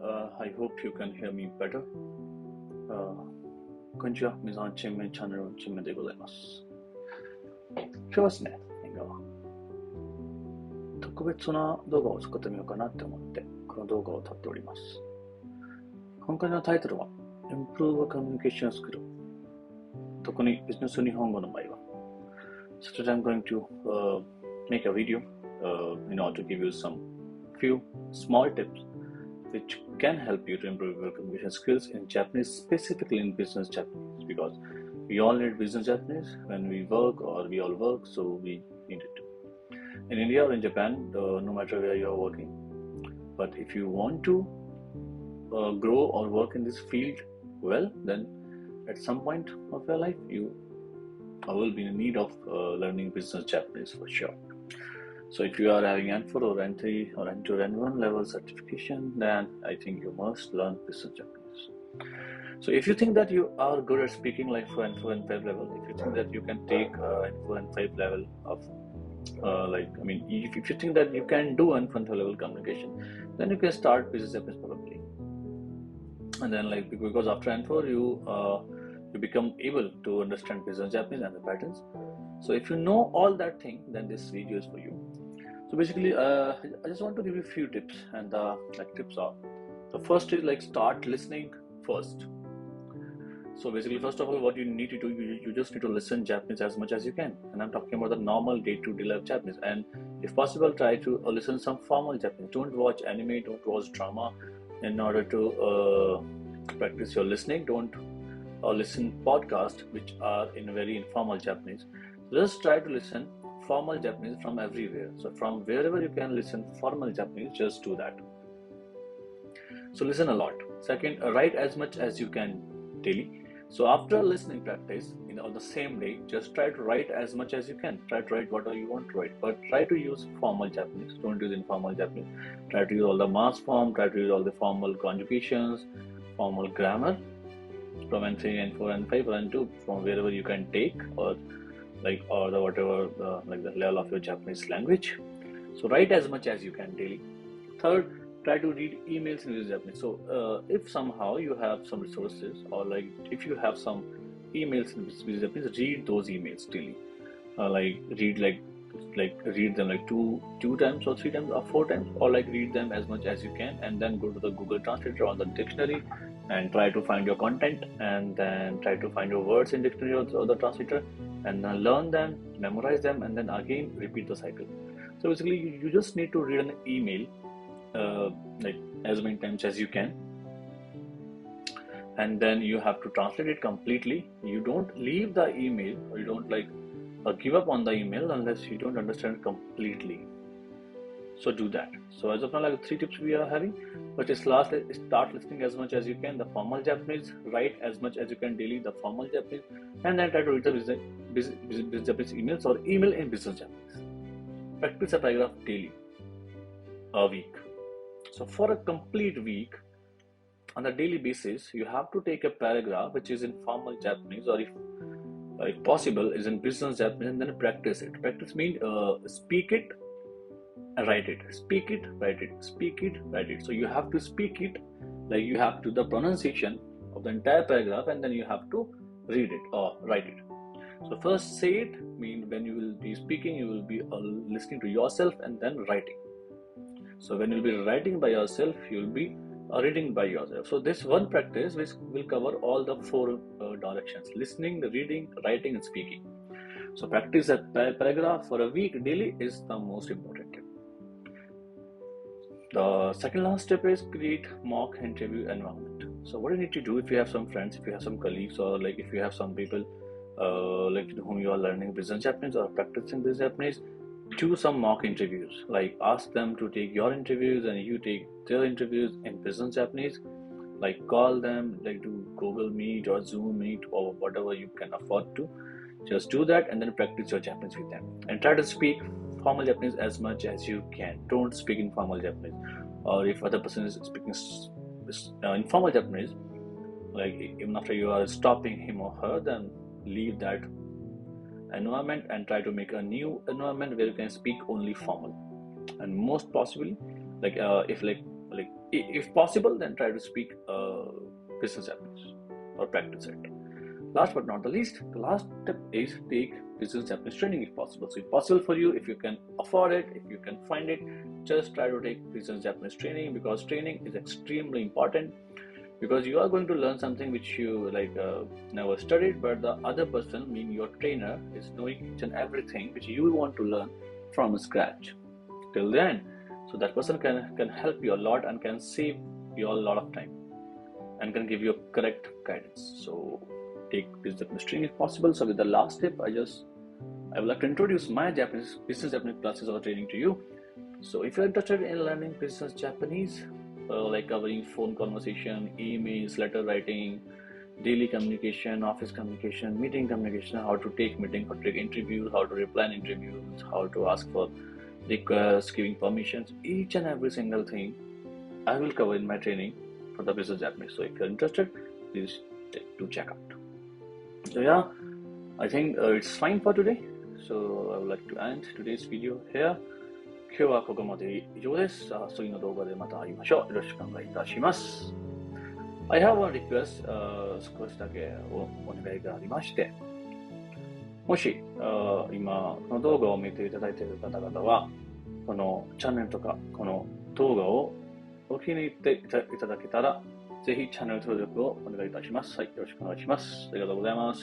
I hope you can hear me better. こんにちは。皆さん、チェンメンチャンネルのチェンメンでございます。今日はですね、特別な動画を作ってみようかなって思って、この動画を撮っております。今回のタイトルは、Improve Communication Skill。特にビジネス日本語の場合は。So today I'm going to make a video in order to give you some few small tips which can help you to improve your communication skills in Japanese, specifically in business Japanese, because we all need business Japanese when we work or we all work, so we need it. In India or in Japan, no matter where you are working, but if you want to grow or work in this field well, then at some point of your life, you will be in need of learning business Japanese for sure. So if you are having N4 or N3 or N2 or N1 level certification, then I think you must learn business Japanese. So if you think that you are good at speaking like for N4 N5 level, if you think that you can take N4 N5 level of if you think that you can do N4 level communication, then you can start business Japanese probably. And then because after N4 you become able to understand business Japanese and the patterns. So if you know all that thing, then this video is for you. So basically, I just want to give you a few tips, and the tips are: the first is start listening first. So basically, first of all, what you need to do, you just need to listen Japanese as much as you can. And I'm talking about the normal day-to-day life Japanese. And if possible, try to listen some formal Japanese. Don't watch anime, don't watch drama. In order to practice your listening, don't listen podcasts which are in very informal Japanese. Just try to listen formal Japanese from everywhere. So from wherever you can listen formal Japanese, just do that. So listen a lot. Second, write as much as you can daily. So after listening practice, on the same day, just try to write as much as you can. Try to write whatever you want to write, but try to use formal Japanese. Don't use informal Japanese. Try to use all the mass form. Try to use all the formal conjugations, formal grammar from N3, N4, N5, or N2, from wherever you can take, or the level of your Japanese language. So write as much as you can daily. Third, try to read emails in Japanese. So if somehow you have some resources, or if you have some emails in Japanese, read those emails daily. Read them two times or three times or four times, or read them as much as you can, and then go to the Google Translator or the dictionary and try to find your content, and then try to find your words in dictionary or the translator, and then learn them, memorize them, and then again repeat the cycle. So basically, you just need to read an email as many times as you can, and then you have to translate it completely. You don't leave the email, or you don't give up on the email unless you don't understand it completely. So do that. So as of now, three tips we are having. But start listening as much as you can, the formal Japanese. Write as much as you can daily, the formal Japanese, and then try to read the business Japanese emails or email in business Japanese. Practice a paragraph daily, a week. So for a complete week, on a daily basis, you have to take a paragraph which is in formal Japanese, or if possible, is in business Japanese, and then practice it. Practice means speak it and write it. Speak it, write it. Speak it, write it. So you have to speak it, you have to the pronunciation of the entire paragraph, and then you have to read it or write it. So first say it, means when you will be speaking, you will be listening to yourself and then writing. So when you will be writing by yourself, you will be reading by yourself. So this one practice will cover all the four directions: listening, reading, writing, and speaking. So practice a paragraph for a week daily is the most important tip. The second last step is create mock interview environment. So what you need to do, if you have some friends, if you have some colleagues, or if you have some people whom you are learning business Japanese or practicing business Japanese, do some mock interviews. Ask them to take your interviews and you take their interviews in business Japanese. Call them, do Google Meet or Zoom Meet or whatever you can afford to. Just do that and then practice your Japanese with them. And try to speak formal Japanese as much as you can. Don't speak informal Japanese. Or if other person is speaking informal Japanese, even after you are stopping him or her, then leave that environment and try to make a new environment where you can speak only formal. And most possibly, if If possible, then try to speak business Japanese or practice it. Last but not the least, the last step is take business Japanese training if possible. So if possible for you, if you can afford it, if you can find it, just try to take business Japanese training, because training is extremely important, because you are going to learn something which you never studied, but the other person, meaning your trainer, is knowing each and everything which you want to learn from scratch till the end. So that person can help you a lot and can save you a lot of time and can give you a correct guidance. So take business Japanese training if possible. So with the last tip, I would like to introduce my business Japanese classes or training to you. So if you're interested in learning business Japanese, like covering phone conversation, emails, letter writing, daily communication, office communication, meeting communication, how to take meeting, how to take interviews, how to reply in interviews, how to ask for requests, giving permissions, each and every single thing I will cover in my training for the business Japanese. So if you're interested, please do check out. So yeah, I think it's fine for today. So I would like to end today's video here. 今日はここまで以上です。次の動画でまた会いましょう。よろしくお願いいたします。I have one request、少しだけお願いがありまして、もし、今この動画を見ていただいている方々は、このチャンネルとかこの動画をお気に入っていただけたら、ぜひチャンネル登録をお願いいたします。はい、よろしくお願いします。ありがとうございます。